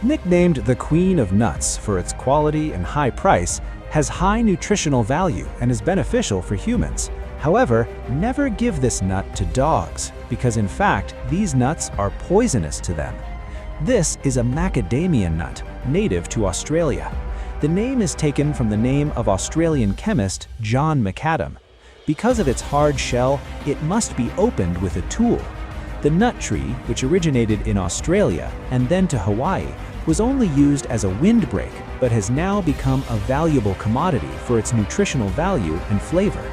Nicknamed the Queen of Nuts for its quality and high price, has high nutritional value and is beneficial for humans. However, never give this nut to dogs, because in fact, these nuts are poisonous to them. This is a macadamia nut, native to Australia. The name is taken from the name of Australian chemist John Macadam. Because of its hard shell, it must be opened with a tool. The nut tree, which originated in Australia and then to Hawaii, was only used as a windbreak, but has now become a valuable commodity for its nutritional value and flavor.